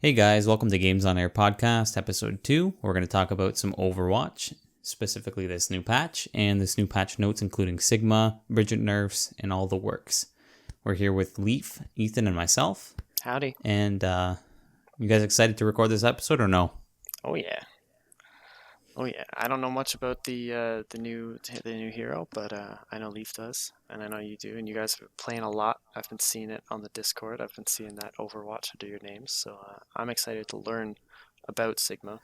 Hey guys, welcome to GamesonAir podcast, episode 2. We're going to talk about some Overwatch, specifically this new patch, and this new patch notes including Sigma, Brigitte nerfs, and all the works. We're here with Leif, Ethan, and myself. Howdy. And you guys excited to record this episode or no? Oh yeah. I don't know much about the new hero, but I know Leif does, and I know you do, and you guys are playing a lot. I've been seeing it on the Discord. I've been seeing that Overwatch under your names, so I'm excited to learn about Sigma.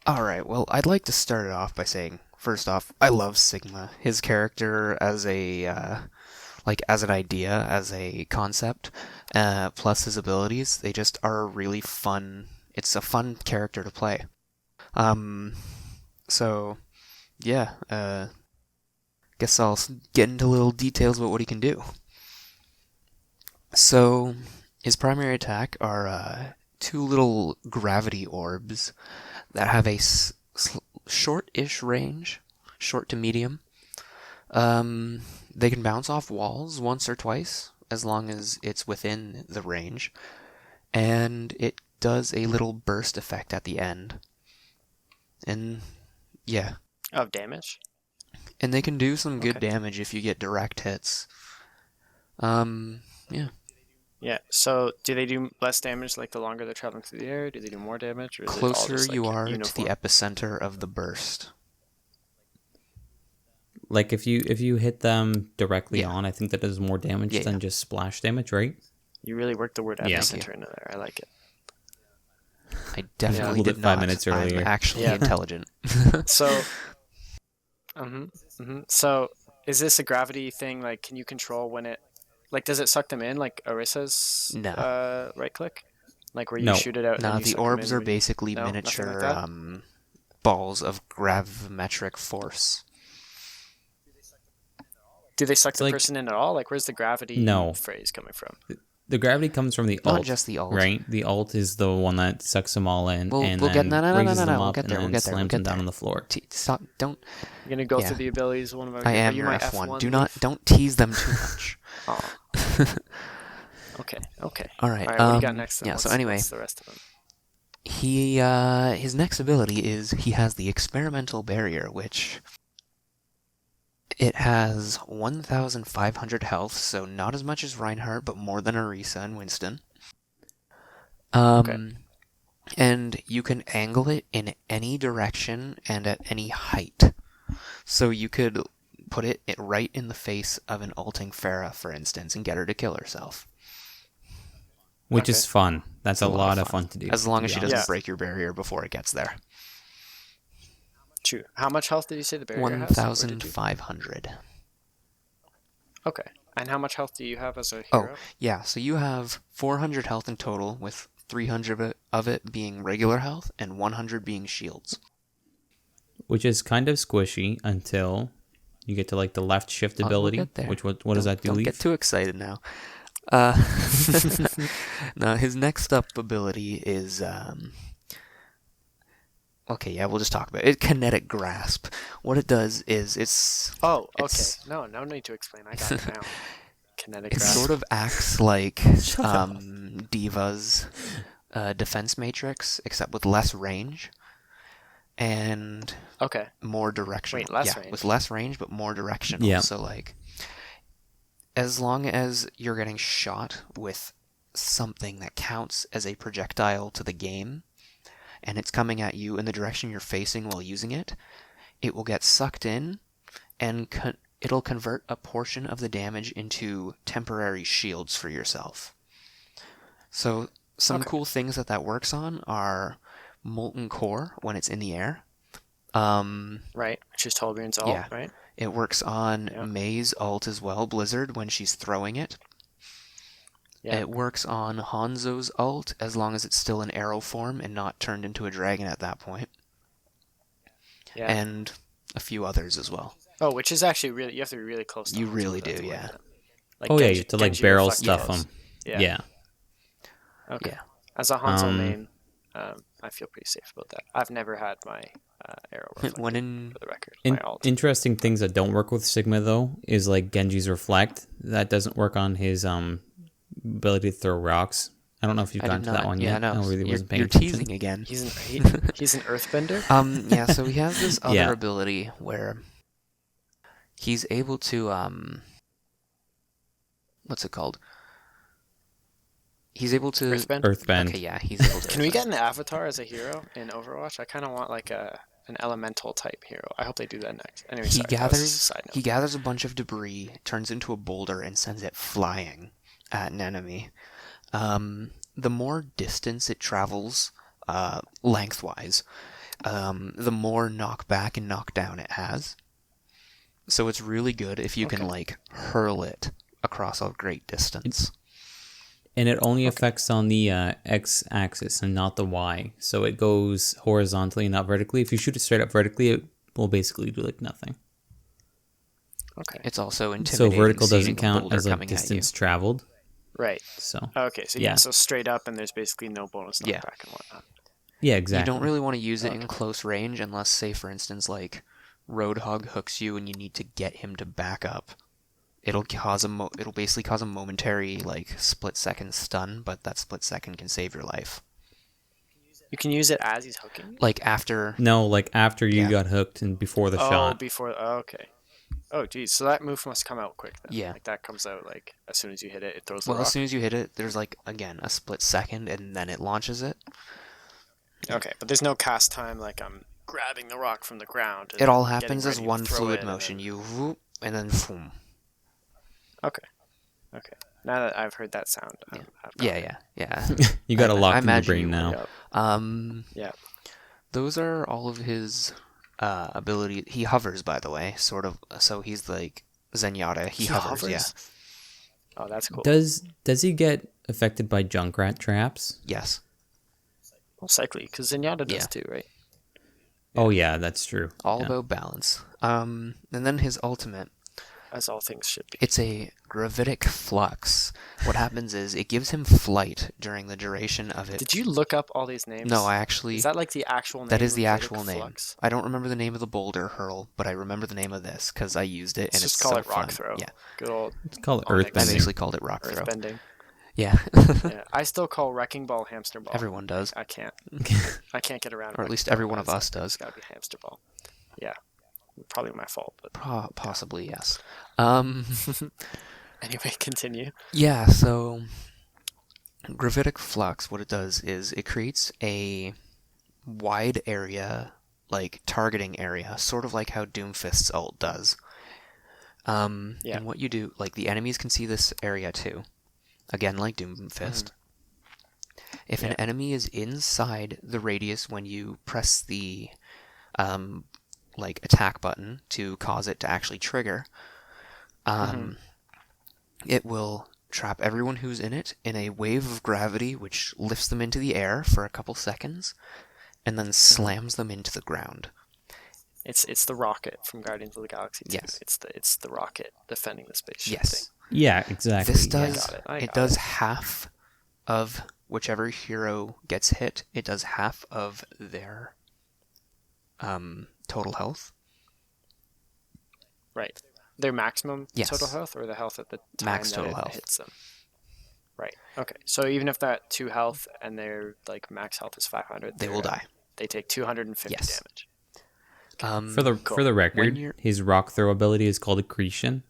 Alright, well, I'd like to start it off by saying, first off, I love Sigma. His character as as an idea, as a concept, plus his abilities, they just are really fun. It's a fun character to play. Guess I'll get into little details about what he can do. So, his primary attack are two little gravity orbs that have a short-ish range, short to medium. They can bounce off walls once or twice, as long as it's within the range, and it does a little burst effect at the end. And, yeah. Of damage? And they can do some good damage if you get direct hits. Yeah. Yeah, so do they do less damage like the longer they're traveling through the air? Do they do more damage? Or is Closer it all just, you are uniform? to the epicenter of the burst. Like if you hit them directly on, I think that does more damage than just splash damage, right? You really worked the word epicenter into there. I like it. I definitely did not. 5 minutes earlier. I'm actually intelligent. So, So, is this a gravity thing? Like, can you control when it, like, does it suck them in like Orisa's right click? Like where you shoot it out? No, and you the orbs are basically No, miniature like balls of gravimetric force. Do they suck the person in at all? Like, where's the gravity phrase coming from? The gravity comes from the ult. Not just the ult. Right? The ult is the one that sucks them all in We'll and get then raises them we'll up get and there, then we'll get there, slams them down on the floor. Stop, don't. You're going to go through the abilities one by one? I am your F1. Don't tease them too much. Oh. Okay. All right, what do you got next then? Yeah, so anyway. What's the rest of them? His next ability is he has the experimental barrier, which it has 1,500 health, so not as much as Reinhardt, but more than Orisa and Winston. And you can angle it in any direction and at any height. So you could put it right in the face of an ulting Pharah, for instance, and get her to kill herself. Which is fun. That's a lot of fun to do. As long as she doesn't break your barrier before it gets there. True. How much health did you say the barrier has? 1,500. Okay. And how much health do you have as a hero? Oh, yeah. So you have 400 health in total, with 300 of it being regular health and 100 being shields. Which is kind of squishy until you get to like the left shift ability. Which what does that do? Don't get too excited now. Now his next up ability is we'll just talk about it. Kinetic Grasp. What it does is it's No need to explain. I got it now. Kinetic Grasp. It sort of acts like D.Va's defense matrix, except with less range and more direction. Wait, less range? With less range, but more directional. Yeah. So like, as long as you're getting shot with something that counts as a projectile to the game, and it's coming at you in the direction you're facing while using it, it will get sucked in, and it'll convert a portion of the damage into temporary shields for yourself. So some cool things that works on are Molten Core when it's in the air. Right, which is Torbjorn's ult, right? It works on Mei's ult as well, Blizzard, when she's throwing it. Yeah. It works on Hanzo's ult as long as it's still in arrow form and not turned into a dragon at that point. Yeah. And a few others as well. Oh, which is actually you have to be really close to You really do, yeah. Like you have to like barrel stuff them. Yeah. Okay. Yeah. As a Hanzo main, I feel pretty safe about that. I've never had my arrow reflect, for the record. Interesting things that don't work with Sigma, though, is like Genji's Reflect. That doesn't work on his ability to throw rocks. I don't know if you've I gotten did to not. that one yeah, yet. no. I really you're, wasn't paying you're attention. teasing again. He's an earthbender. Yeah, so he has this other Yeah. ability where he's able to what's it called? He's able to Earthbend. Earthbend. Okay, yeah, he's able to. Can we get an avatar as a hero in Overwatch? I kind of want like an elemental type hero. I hope they do that next. Anyway, He sorry, that was just a gathers side note. he gathers a bunch of debris, turns into a boulder, and sends it flying at an enemy. The more distance it travels, lengthwise, the more knockback and knockdown it has. So it's really good if you can like hurl it across a great distance. And it only affects on the x-axis and not the y. So it goes horizontally, not vertically. If you shoot it straight up vertically, it will basically do like nothing. Okay. It's also So intimidating. vertical seeing doesn't a count boulder as like coming at you. distance traveled. Right. So Okay. So Yeah. so straight up, and there's basically no bonus knockback Yeah. and whatnot. yeah, exactly. You don't really want to use it in close range unless, say, for instance, like Roadhog hooks you and you need to get him to back up. It'll basically cause a momentary like split-second stun, but that split second can save your life. You can use it as he's hooking you? Like after No, like after you Yeah. got hooked and before the shot. Before. Oh, okay. Oh, geez. So that move must come out quick then. Yeah. Like that comes out like as soon as you hit it, it throws the well, rock. as soon as you hit it, there's like again a split second, and then it launches it. Okay, but there's no cast time like I'm grabbing the rock from the ground. and It all getting happens as ready to one throw fluid it and motion. then- You whoop, and then boom. Okay. Now that I've heard that sound, Yeah. I've got it. Yeah. You got a I lock in your imagine brain you now. Yep. Yeah. Those are all of his ability. He hovers, by the way, sort of. So he's like Zenyatta. He hovers. Yeah. Oh, that's cool. Does he get affected by Junkrat traps? Yes. Well, cyclically, because Zenyatta does Yeah. too, right? Oh yeah, that's true. All Yeah. about balance. And then his ultimate. As all things should be. It's a gravitic flux. What happens is it gives him flight during the duration of it. Did you look up all these names? No, I actually. Is that like the actual name? That is the Gravitic actual name. Flux? I don't remember the name of the boulder hurl, but I remember the name of this because I used it, and Let's it's just call so it rock fun. throw. Yeah, Good old Let's call it Oh, I earth bending. basically called it rock earth throw. bending. Yeah, Yeah, I still call wrecking ball hamster ball. everyone does, I can't. I can't get around. or at least wrecking every ball. one of It's- us does. It's gotta be hamster ball. Yeah, probably my fault, but Possibly yes. anyway, continue. Yeah, so gravitic flux, what it does is it creates a wide area, like targeting area, sort of like how Doomfist's ult does. Yeah. And what you do, like the enemies can see this area too. Again, like Doomfist. If an enemy is inside the radius when you press the like attack button to cause it to actually trigger, it will trap everyone who's in it in a wave of gravity which lifts them into the air for a couple seconds and then slams them into the ground. It's the rocket from Guardians of the Galaxy 2. Yes. It's the rocket defending the spaceship Yes. thing. Yeah, exactly. This yeah. does I it got does it. half of whichever hero gets hit, it does half of their total health. Right. Their maximum Yes. total health or the health at the time Max that total it health. hits them? Right. Okay. So even if that 2 health and their like max health is 500, They will die. They take 250 Yes. damage. For the Cool. record, you're- his rock throw ability is called accretion.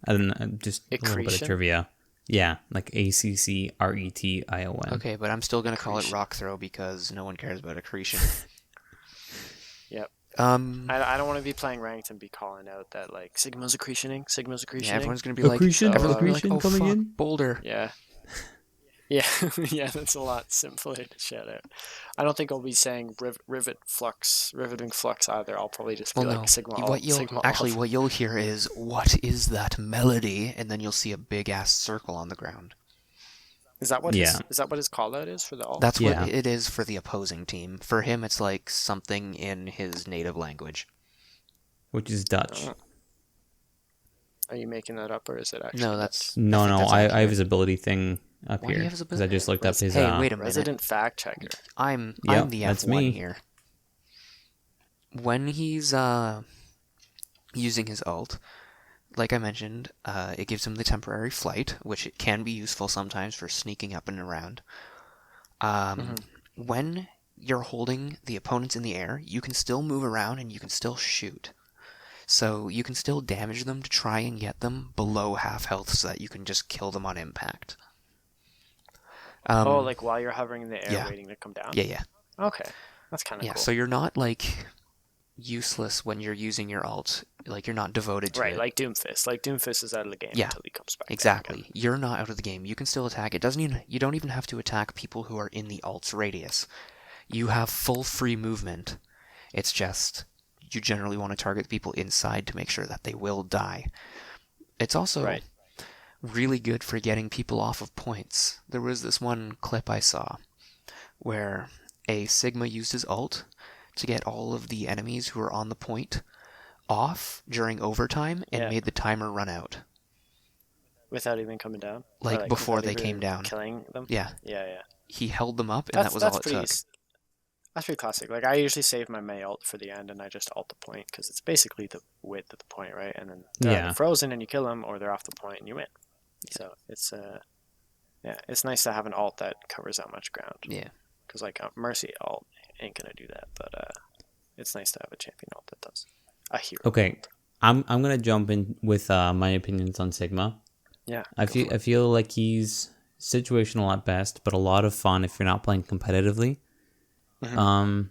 And just a little bit of Accretion? trivia. Yeah, like ACCRETION. Okay, but I'm still going to call it Accretion. rock throw because no one cares about accretion. Yep. Um, I don't want to be playing ranked and be calling out that like Sigma's accretioning. yeah, everyone's going to be like, Accretion, everyone's gonna be like, accretion oh, coming fuck, in." boulder. Yeah. Yeah, yeah, that's a lot simpler to shout out. I don't think I'll be saying riveting flux either. I'll probably just be Well, like no. Sigma What alt, you'll Sigma actually alt. what you'll hear is what is that melody, and then you'll see a big ass circle on the ground. Is that what Yeah. is that what his call out is for the alt? That's Yeah. what it is for the opposing team. For him, it's like something in his native language. Which is Dutch. Are you making that up or is it actually? No, that's No, I think no, that's I have accurate. his ability thing up Why do you here. have his Because I just looked up his... Hey, wait a minute. resident fact checker. I'm Yep, the that's F1 me. here. When he's using his ult, like I mentioned, it gives him the temporary flight, which it can be useful sometimes for sneaking up and around. Um, when you're holding the opponents in the air, you can still move around and you can still shoot. So you can still damage them to try and get them below half health so that you can just kill them on impact. Like while you're hovering in the air yeah. waiting to come down? Yeah. Okay. That's kind of Yeah, cool. so you're not, like, useless when you're using your ult. Like, you're not devoted to it. Right, like Doomfist. Like Doomfist is out of the game until he comes back. Exactly. You're not out of the game. You can still attack. You don't even have to attack people who are in the ult's radius. You have full free movement. It's just you generally want to target the people inside to make sure that they will die. It's also really good for getting people off of points. There was this one clip I saw where a Sigma used his ult to get all of the enemies who were on the point off during overtime and made the timer run out. Without even coming down? Like before they came down. Killing them? Yeah. Yeah. He held them up, and that was all it took. That's pretty classic. Like, I usually save my May ult for the end, and I just ult the point, because it's basically the width of the point, right? And then they're either frozen, and you kill them, or they're off the point, and you win. So, it's it's nice to have an ult that covers that much ground. Yeah. Because, like, Mercy ult ain't gonna do that, but it's nice to have a champion ult that does. A hero. Okay, I'm gonna jump in with my opinions on Sigma. Yeah. I feel like he's situational at best, but a lot of fun if you're not playing competitively. I don't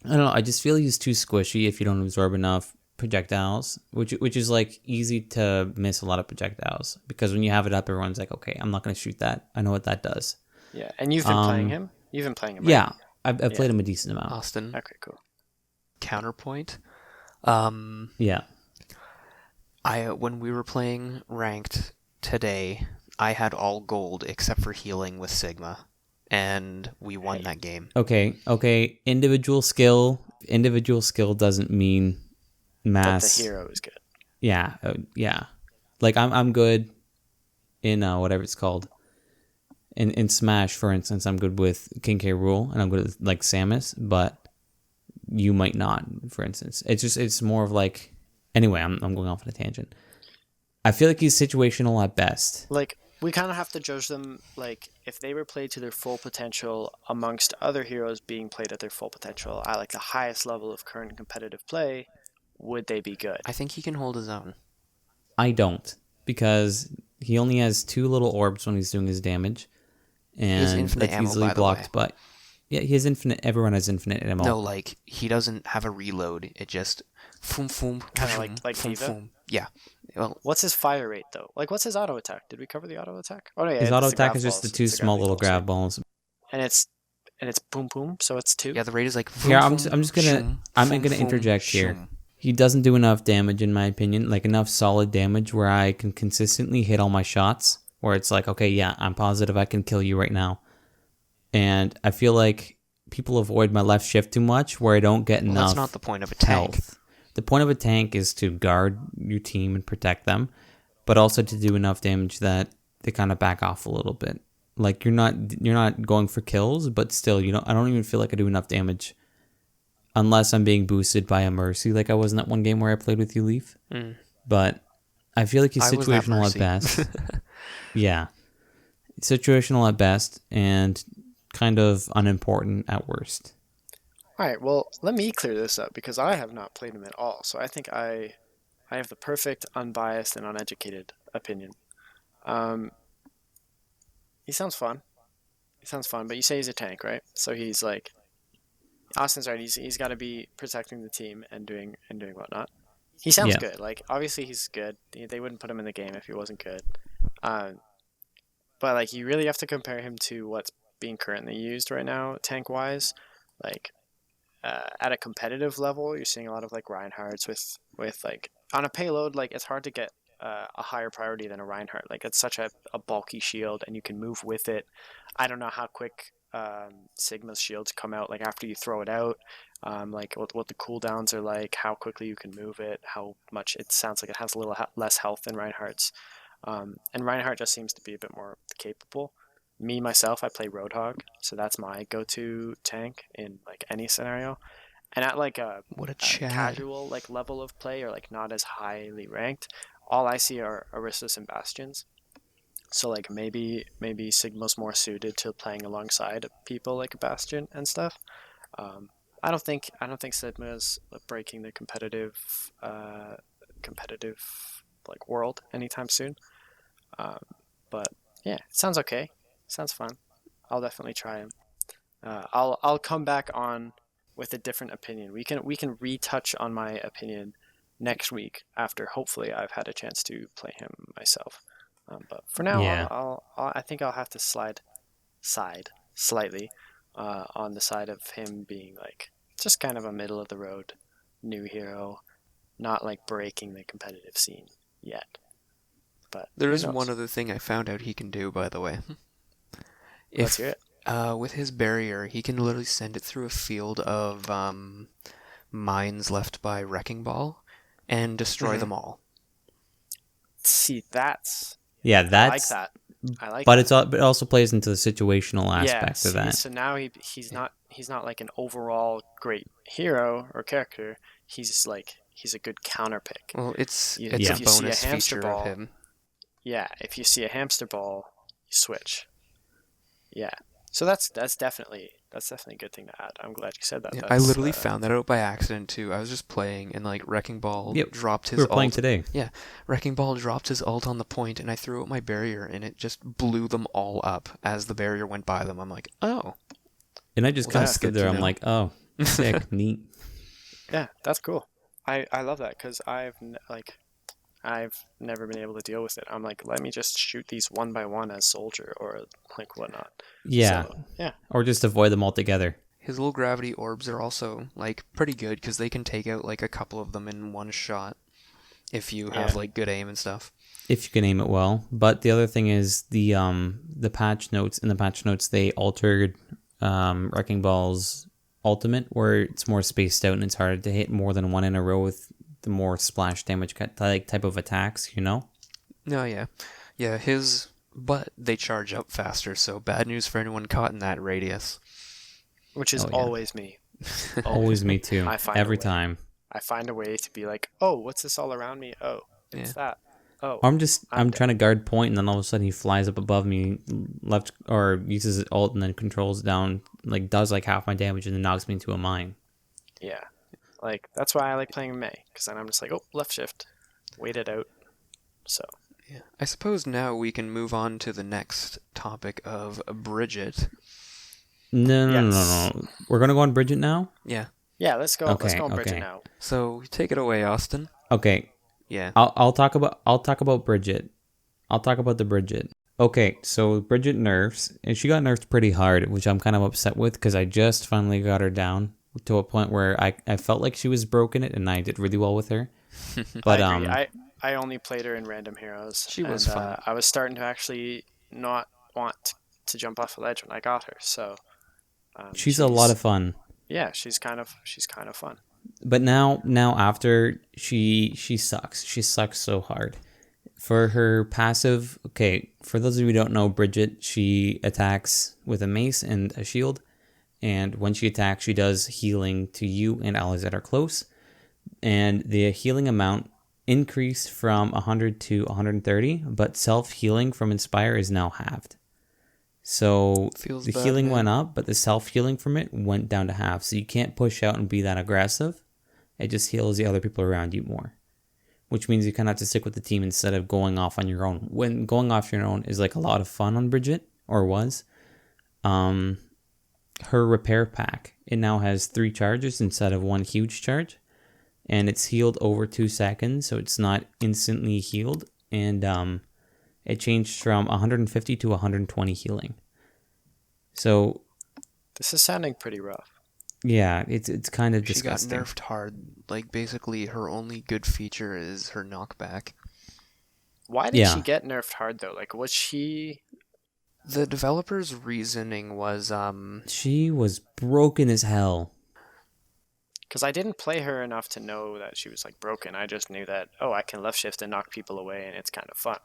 know. I just feel he's too squishy if you don't absorb enough projectiles, which is like easy to miss a lot of projectiles because when you have it up, everyone's like, okay, I'm not gonna shoot that. I know what that does. Yeah, and you've been playing him. You've been playing him. Right? Yeah, I've played him a decent amount. Austin. Okay, cool. Counterpoint. Yeah. When we were playing ranked today, I had all gold except for healing with Sigma, and we won that game. Okay. Individual skill doesn't mean mass. But the hero is good. Yeah. Like I'm good in whatever it's called. In Smash, for instance, I'm good with King K. Rool, and I'm good with like Samus, but you might not, for instance. It's more of like. Anyway, I'm going off on a tangent. I feel like he's situational at best. Like, we kind of have to judge them, like, if they were played to their full potential amongst other heroes being played at their full potential at, like, the highest level of current competitive play, would they be good? I think he can hold his own. I don't, because he only has 2 little orbs when he's doing his damage. And infinite ammo, easily by the blocked way. by... Yeah, he has infinite... Everyone has infinite ammo. No, like, he doesn't have a reload. It just... Foom, kind of like foom, Diva? foom. Yeah. Well, What's his fire rate, though? Like, what's his auto attack? Did we cover the auto attack? Oh, no, yeah. His it's auto the attack grab is just the balls. 2 It's the small little grab right? balls. And it's boom boom, so it's 2? yeah, the rate is like... Here, I'm gonna interject here. He doesn't do enough damage, in my opinion. Like, enough solid damage where I can consistently hit all my shots. Where it's like, okay, yeah, I'm positive I can kill you right now. And I feel like people avoid my left shift too much, where I don't get enough that's not the point of a tank. health. The point of a tank is to guard your team and protect them, but also to do enough damage that they kind of back off a little bit. Like, you're not going for kills, but still, I don't even feel like I do enough damage unless I'm being boosted by a Mercy, like I was in that one game where I played with you, Leif. But I feel like he's situational at best. Yeah. Situational at best and kind of unimportant at worst. All right, well, let me clear this up because I have not played him at all. So I think I have the perfect, unbiased, and uneducated opinion. He sounds fun. But you say he's a tank, right? So he's like, Austin's right. He's got to be protecting the team and doing whatnot. He sounds good. Like, obviously he's good. They wouldn't put him in the game if he wasn't good. But like, you really have to compare him to what's being currently used right now, tank wise. Like, at a competitive level, you're seeing a lot of like Reinhardts with like on a payload. Like, it's hard to get a higher priority than a Reinhardt. Like, it's such a bulky shield, and you can move with it. I don't know how quick Sigma's shields come out. Like, after you throw it out, like what the cooldowns are like, how quickly you can move it, how much it sounds like it has a little less health than Reinhardt's. And Reinhardt just seems to be a bit more capable. Me, myself, I play Roadhog, so that's my go-to tank in like any scenario. And at like a casual like level of play, or like not as highly ranked, all I see are Aristas and Bastions. So like maybe Sigma's more suited to playing alongside people like a Bastion and stuff. Um, I don't think Sigma's breaking the competitive like world anytime soon. Um, but yeah, it sounds okay. Sounds fun. I'll definitely try him. I'll come back on with a different opinion. We can retouch on my opinion next week after hopefully I've had a chance to play him myself. But for now, Yeah. I think I'll have to side slightly on the side of him being like just kind of a middle of the road new hero, not like breaking the competitive scene yet. But There who is knows? one other thing I found out he can do, by the way. Let's hear it. With his barrier, he can literally send it through a field of mines left by Wrecking Ball and destroy Mhm. them all. See, that's Yeah, I like that's. that. I like But that. it also plays into the situational Yeah, aspect of see, that. so now he's not like an overall great hero or character. He's a good counter pick. Well, it's You, it's Yeah. a if you see a bonus hamster feature of ball, him. yeah, if you see a hamster ball, you switch. Yeah. So that's definitely a good thing to add. I'm glad you said that. Yeah, I That's literally found that out by accident too. I was just playing and like Wrecking Ball Yep. dropped We his were playing ult. today. Yeah, Wrecking Ball dropped his ult on the point, and I threw out my barrier, and it just blew them all up as the barrier went by them. I'm like, oh, And I just well, kind of that's stood good there. to I'm know. like, oh, sick, neat. yeah, that's cool. I love that because I've never been able to deal with it. I'm like, let me just shoot these one by one as soldier or like whatnot. Yeah. So yeah, Or just avoid them altogether. His little gravity orbs are also like pretty good because they can take out like a couple of them in one shot if you have Yeah. like good aim and stuff. If you can aim it well. But the other thing is the patch notes. In the patch notes, they altered Wrecking Ball's ultimate, where it's more spaced out and it's harder to hit more than one in a row with the more splash damage type of attacks. You know. No, yeah, but they charge up faster. So bad news for anyone caught in that radius. which is Oh, yeah. always me. Always me too. I find Every a way. time. I find a way to be like, oh, what's this all around me? Oh, it's that. Oh, I'm I'm trying to guard point, and then all of a sudden he flies up above me, left or uses his ult, and then controls down, like does like half my damage, and then knocks me into a mine. yeah. Like that's why I like playing May because then I'm just like, oh, left shift, wait it out. So Yeah. I suppose now we can move on to the next topic of Brigitte. No. Yes. We're gonna go on Brigitte now. Yeah. yeah, let's go. Let's Okay, go on Bridget okay. now. So take it away, Austin. Okay, Yeah. I'll talk about Brigitte. I'll talk about the Brigitte. Okay, so Brigitte nerfs, and she got nerfed pretty hard, which I'm kind of upset with because I just finally got her down to a point where I felt like she was broken it, and I did really well with her. But I agree. I only played her in random heroes. She was and, fun. I was starting to actually not want to jump off a ledge when I got her. So she's a lot of fun. yeah, she's kind of fun. But now after she sucks. She sucks so hard. For her passive, okay, for those of you who don't know, Brigitte, she attacks with a mace and a shield. And when she attacks, she does healing to you and allies that are close. And the healing amount increased from 100 to 130, but self-healing from Inspire is now halved. So Feels the bad, healing man. went up, but the self-healing from it went down to half. So you can't push out and be that aggressive. It just heals the other people around you more. Which means you kind of have to stick with the team instead of going off on your own. When going off your own is like a lot of fun on Brigitte, or was. Her repair pack, it now has 3 charges instead of 1 huge charge. And it's healed over 2 seconds, so it's not instantly healed. And it changed from 150 to 120 healing. So This is sounding pretty rough. yeah, it's kind of She got disgusting. nerfed hard. Like basically her only good feature is her knockback. Why did Yeah. she get nerfed hard though? Like, was she? The developer's reasoning was She was broken as hell. Because I didn't play her enough to know that she was like broken. I just knew that I can left shift and knock people away, and it's kind of fun.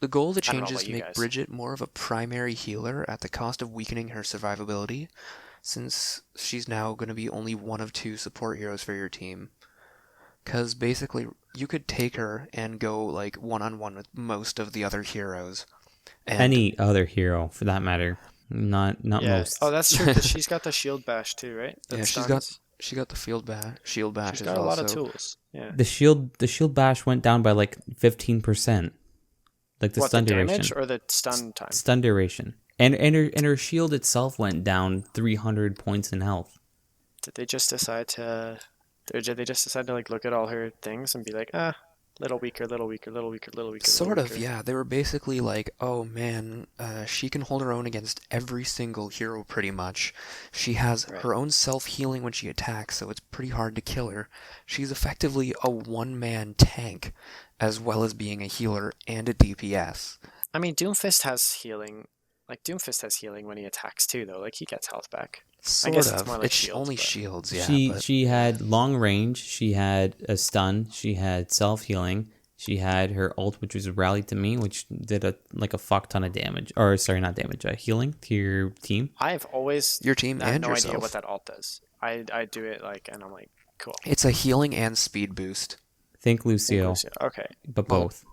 the goal of the I don't know change is about to you make guys. Brigitte more of a primary healer at the cost of weakening her survivability, since she's now going to be only one of 2 support heroes for your team. Because basically, you could take her and go like one-on-one with most of the other heroes. And Any other hero, for that matter. Not Yeah. most. Oh, that's true, because she's got the shield bash too, right? That yeah, stuns. she got the shield bash She's as got a well. lot of so tools. Yeah. The shield bash went down by like 15%. Like the What, stun the duration. damage or the stun time? Stun duration. And her shield itself went down 300 points in health. Did they just decide to? Did they just decide to like look at all her things and be like, little weaker, little weaker, little weaker, little weaker, little Sort of, weaker? yeah. They were basically like, oh man, she can hold her own against every single hero pretty much. She has Right. her own self-healing when she attacks, so it's pretty hard to kill her. She's effectively a one-man tank, as well as being a healer and a DPS. I mean, Doomfist has healing. Like Doomfist has healing when he attacks too, though. Like he gets health back. Sort guess of. it's more like It's shields, only but- shields, yeah. but She had long range, she had a stun, she had self-healing, she had her ult, which was rally to me, which did a fuck ton of damage. Or sorry, not damage, healing to your team. I've always your team had and no yourself. idea what that alt does. I do it like, and I'm like, cool. It's a healing and speed boost. Think Lucio, Okay. but Well, both.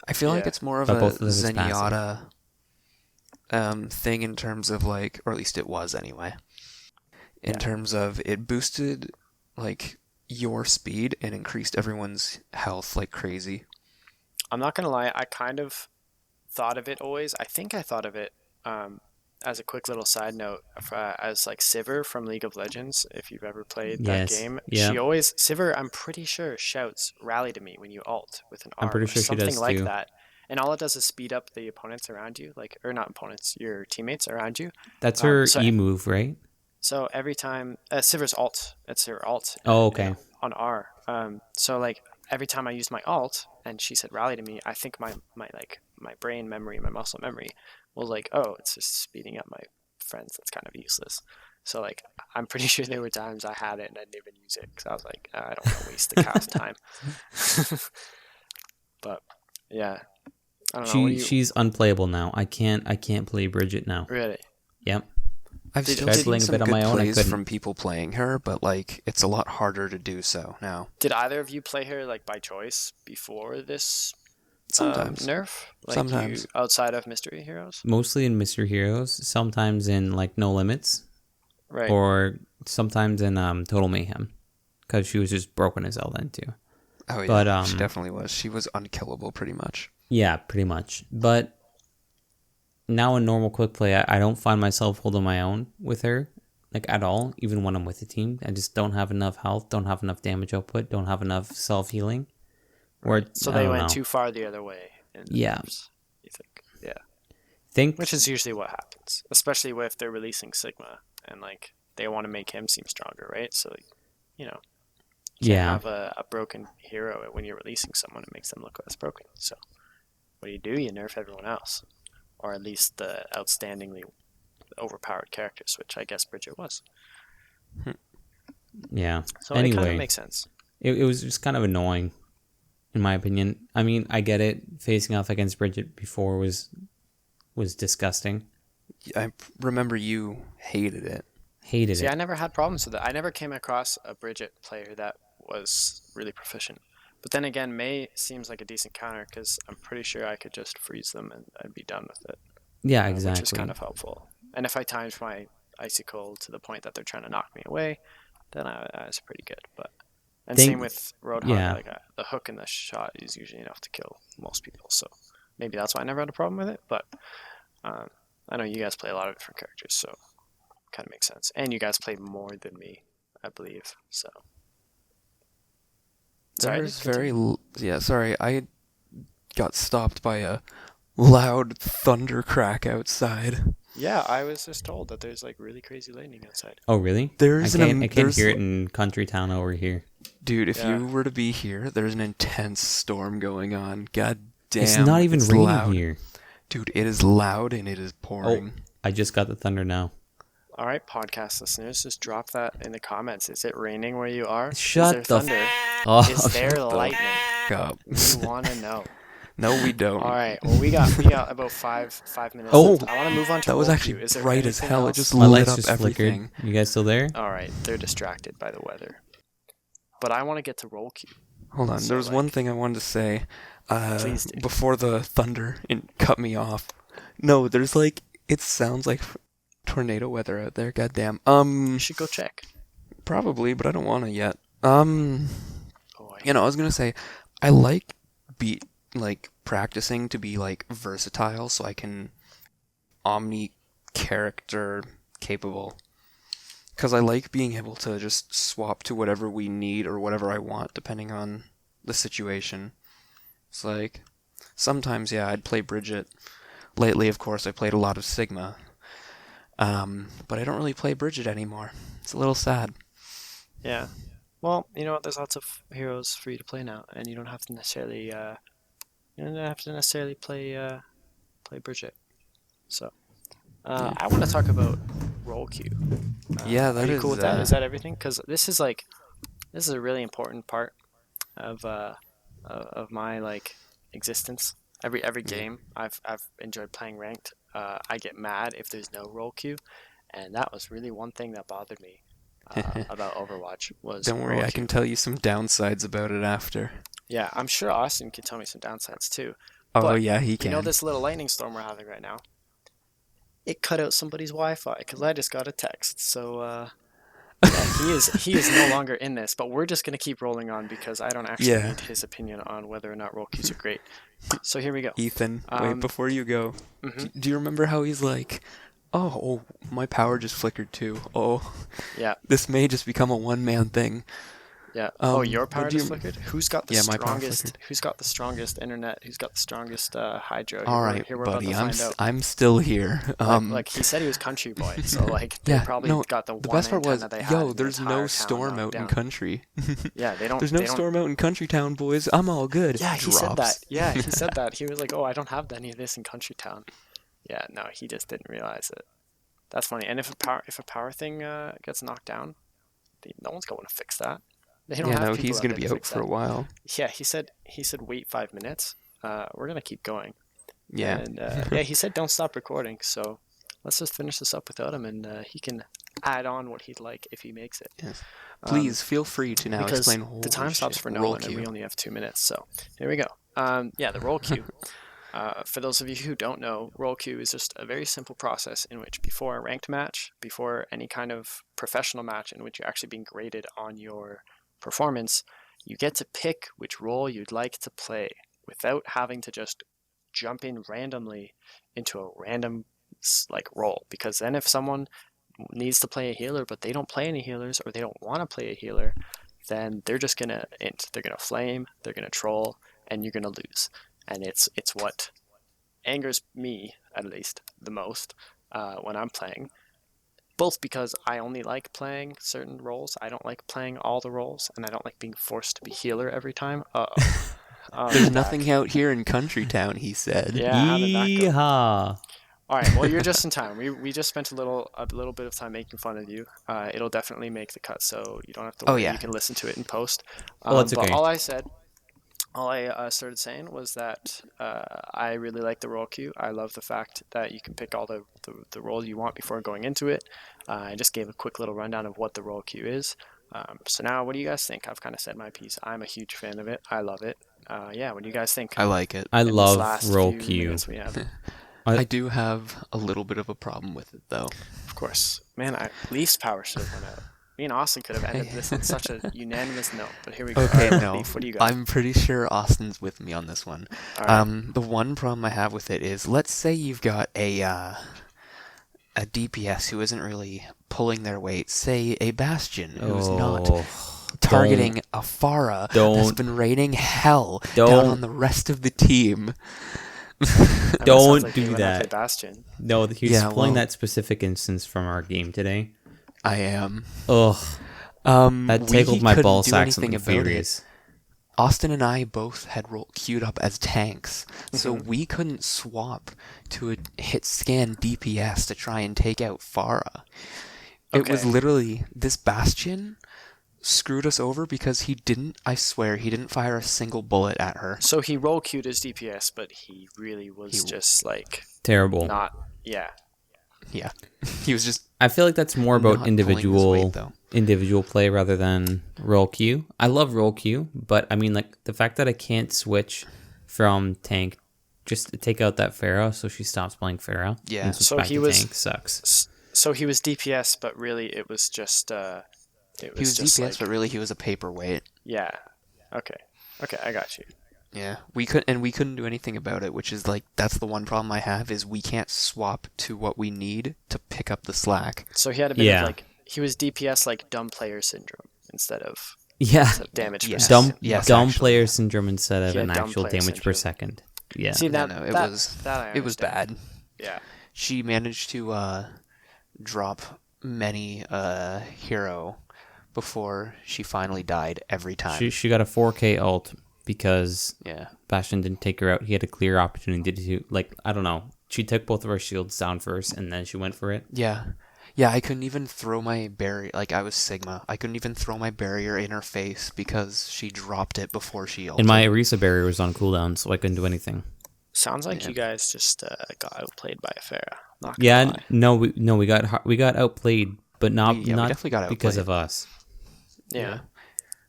I feel like Yeah. it's more of But a both of them is Zenyatta thing in terms of like, or at least it was anyway. In Yeah. terms of it boosted like your speed and increased everyone's health like crazy. I'm not gonna lie. I kind of thought of it always. I think I thought of it as a quick little side note as like Sivir from League of Legends. If you've ever played that Yes, game, yeah. she always Sivir. I'm pretty sure shouts "Rally to me" when you ult with an R. I'm pretty or sure she something does like too. that. And all it does is speed up the opponents around you, like, or not opponents, your teammates around you. That's her so- E move, right? So every time Sivir's alt, it's her alt. Oh, okay. On R. So like every time I used my alt and she said rally to me, I think my brain memory, my muscle memory was like, oh, it's just speeding up my friends. That's kind of useless. So like I'm pretty sure there were times I had it and I didn't even use it because I was like, I don't want to waste the cast time. But yeah, I don't know. What do you, She's unplayable now. I can't play Brigitte now. really? Yep. I've Did- still tried seen playing a some bit on good my own, I plays couldn't. from people playing her, but like it's a lot harder to do so now. Did either of you play her like by choice before this Sometimes. nerf? Like Sometimes. you, outside of Mystery Heroes? Mostly in Mr. Heroes, sometimes in like No Limits, Right. or sometimes in Total Mayhem, because she was just broken as hell then too. Oh yeah, But, she definitely was. She was unkillable pretty much. Yeah, pretty much. But now in normal quick play, I don't find myself holding my own with her, like at all, even when I'm with the team. I just don't have enough health, don't have enough damage output, don't have enough self-healing. Or So I they don't went know. too far the other way. In the Yeah. nerfs, you think? Yeah. Think Which is usually what happens, especially if they're releasing Sigma and like they want to make him seem stronger, right? So like, you know, you yeah. can't have a broken hero when you're releasing someone. It makes them look less broken. So what do? You nerf everyone else, or at least the outstandingly overpowered characters, which I guess Brigitte was. Yeah. So it kind Anyway. of makes sense. It was just kind of annoying, in my opinion. I mean, I get it. Facing off against Brigitte before was disgusting. I remember you hated it. Hated See, it. I never had problems with it. I never came across a Brigitte player that was really proficient. But then again, Mei seems like a decent counter because I'm pretty sure I could just freeze them and I'd be done with it. Yeah, exactly. Which is kind of helpful. And if I timed my icicle to the point that they're trying to knock me away, then I was pretty good. But same with Roadhog. yeah. Like the hook and the shot is usually enough to kill most people. So maybe that's why I never had a problem with it. But I know you guys play a lot of different characters, so kind of makes sense. And you guys play more than me, I believe. So sorry, There's continue. sorry, I got stopped by a loud thunder crack outside. Yeah, I was just told that there's like really crazy lightning outside. Oh, really? There's I can't there's- hear it in country town over here. Dude, if Yeah. you were to be here, there's an intense storm going on. God damn. It's not even it's raining loud. here. Dude, it is loud and it is Oh, pouring. I just got the thunder now. All right, podcast listeners, just drop that in the comments. Is it raining where you are? Shut Is there thunder? Oh, Is there shut the lightning? Up. We want to know. No, we don't. All right. Well, we got about five minutes. Oh, left. I want to move on to That was Worldview. actually Is there bright as anything hell. It else? just My lit lights up just everything. flickered. You guys still there? All right. They're distracted by the weather. but I want to get to roll queue. Hold on, So, there was one thing I wanted to say Please do. before the thunder cut me off. No, there's like, it sounds like tornado weather out there, goddamn. You should go check. Probably, but I don't want to yet. Boy. I was gonna say, I like practicing to be like versatile, so I can omni-character capable. Because I like being able to just swap to whatever we need or whatever I want, depending on the situation. It's like, sometimes, yeah, I'd play Brigitte. Lately, of course, I played a lot of Sigma. But I don't really play Brigitte anymore. It's a little sad. Yeah. Well, you know what? There's lots of heroes for you to play now, and you don't have to necessarily play Brigitte. So, I want to talk about roll queue. Yeah, that are you is, cool with that? Is that everything? Because this is a really important part of my like existence. Every game I've enjoyed playing ranked. I get mad if there's no roll queue, and that was really one thing that bothered me about Overwatch. Don't worry, I can tell you some downsides about it after. Yeah, I'm sure Austin can tell me some downsides too. Oh But yeah, he can. You know this little lightning storm we're having right now? It cut out somebody's Wi-Fi because I just got a text. So yeah, he is no longer in this, but we're just gonna keep rolling on because I don't actually need his opinion on whether or not roll queues are great. So here we go. Ethan, wait, before you go, do you remember how he's like, oh, my power just flickered too. Oh, Yeah. This may just become a one-man thing. Yeah. Your power just flickered? Who's got the my power strongest? flickered. Who's got the strongest internet? Who's got the strongest hydro? All right, here we're buddy, about to find out. I'm still here. Like he said, he was country boy, so like they probably got the the one best part was, antenna they had in the there's entire no town storm knocked out in down. country. Yeah, they don't. There's no they don't- storm out in country town, boys. I'm all good. Yeah, he said that. Drops. Yeah, he said that. He was like, "Oh, I don't have any of this in country town." Yeah, no, he just didn't realize it. That's funny. And if a power thing gets knocked down, no one's going to fix that. They don't Yeah, have no, people he's out gonna there be to out fix for a that. while. Yeah, he said wait 5 minutes. We're gonna keep going. Yeah. And yeah, he said don't stop recording. So let's just finish this up without him, and he can add on what he'd like if he makes it. Yes. Please feel free to now Because explain. the time stops for no roll one, and queue. we only have 2 minutes. So here we go. Yeah, the roll queue. For those of you who don't know, roll queue is just a very simple process in which before a ranked match, before any kind of professional match in which you're actually being graded on your performance, you get to pick which role you'd like to play without having to just jump in randomly into a random like role. Because then if someone needs to play a healer but they don't play any healers, or they don't want to play a healer, then they're just gonna int. They're gonna flame, they're gonna troll, and you're gonna lose. And it's what angers me, at least, the most when I'm playing. Both because I only like playing certain roles. I don't like playing all the roles, and I don't like being forced to be healer every time. There's nothing out here in country town, he said. Yeah, how did that go? Yeehaw. All right, well, you're just in time. We just spent a little bit of time making fun of you. It'll definitely make the cut, so you don't have to worry. yeah. You can listen to it in post. It's but okay. all I started saying was that I really like the roll queue. I love the fact that you can pick all the roles you want before going into it. I just gave a quick little rundown of what the roll queue is. So now, what do you guys think? I've kind of said my piece. I'm a huge fan of it. I love it. Yeah, what do you guys think? I like it. I in this love last roll few queue. minutes we have? I do have a little bit of a problem with it, though. Of course. Man, Leaf's power should have went out. Me and Austin could have ended this on such a unanimous note, but here we go. Okay, All right, no. Leaf, what do you got? I'm pretty sure Austin's with me on this one. All right. The one problem I have with it is, let's say you've got a DPS who isn't really pulling their weight, say a Bastion who's not targeting a Pharah that's been raining hell down on the rest of the team. Don't do that. Bastion. No, he's pulling that specific instance from our game today. I am. Ugh. That tickled my ball sacks and furious. Austin and I both had queued up as tanks, so we couldn't swap to a hit scan DPS to try and take out Pharah. It was literally, this Bastion screwed us over because I swear, he didn't fire a single bullet at her. So he roll queued as DPS, but he really was just like terrible. not, yeah. Yeah. He was just I feel like that's more about not pulling his weight, though. individual play rather than role queue. I love role queue, but I mean, like, the fact that I can't switch from tank just to take out that Pharah so she stops playing Pharah Yeah. and switch So back he to was- tank sucks. So he was DPS, but really it was just He was just DPS, but really he was a paperweight. yeah. Okay, I got you. Yeah, we couldn't do anything about it, which is like that's the one problem I have is we can't swap to what we need to pick up the slack. So he had a bit Yeah. of like he was DPS like dumb player syndrome instead of Yeah. damage per Yes. second. Dumb actually. player syndrome instead of Yeah, an dumb actual player damage per syndrome. second. Yeah. See that, No, it that, was- that I It was understand. bad. Yeah. She managed to drop many hero before she finally died every time. She got a 4K ult because Yeah. Bastion didn't take her out. He had a clear opportunity to, like, I don't know. She took both of her shields down first, and then she went for it. Yeah. Yeah, I couldn't even throw my barrier. Like, I was Sigma. I couldn't even throw my barrier in her face because she dropped it before she ulted. And my Orisa barrier was on cooldown, so I couldn't do anything. Sounds like Yeah. you guys just got outplayed by a Pharah. Not gonna Yeah, lie. we got outplayed, but not We not definitely got because outplayed. of us. Yeah.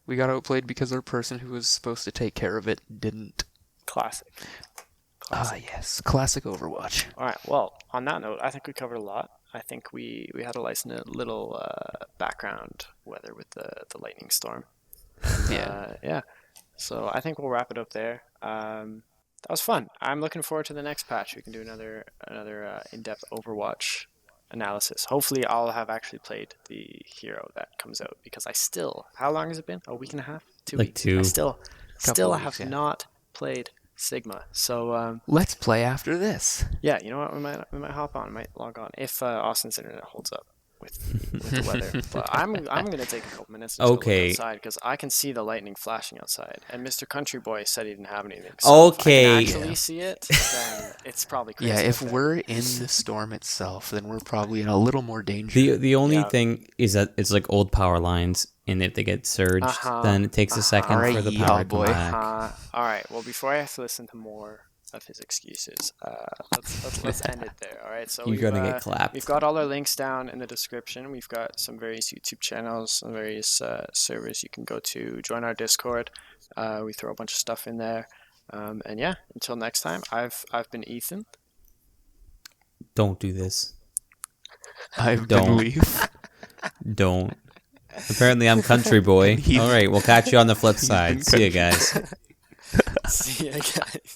We got outplayed because our person who was supposed to take care of it didn't. Classic. Ah, yes. Classic Overwatch. All right. Well, on that note, I think we covered a lot. I think we had a little background weather with the lightning storm. Yeah. Yeah. So I think we'll wrap it up there. That was fun. I'm looking forward to the next patch. We can do another in-depth Overwatch analysis. Hopefully, I'll have actually played the hero that comes out because I still. How long has it been? A week and a half? 2 Like weeks? two. I still of weeks, have yeah. not played Sigma. So Let's play after this. yeah, you know what? We might hop on. We might log on if Austin's internet holds up with the weather. But I'm gonna take a couple minutes. And Okay. outside because I can see the lightning flashing outside, and Mr. Country Boy said he didn't have anything. So Okay. if I can actually see it, then it's probably crazy. Yeah, if out there. we're in the storm itself, then we're probably in a little more danger. The only Yeah. thing is that it's like old power lines, and if they get surged, then it takes a second Alright, for the yeehaw, power to boy. come back. all right. Well, before I have to listen to more of his excuses, let's end it there. All right. So You're we've, gonna get clapped. We've got all our links down in the description. We've got some various YouTube channels, some various servers you can go to. Join our Discord. We throw a bunch of stuff in there. And yeah, until next time, I've been Ethan. Don't do this. I've Don't. been Leif. Don't. Apparently, I'm country boy. All right, we'll catch you on the flip side. See you guys. See you guys.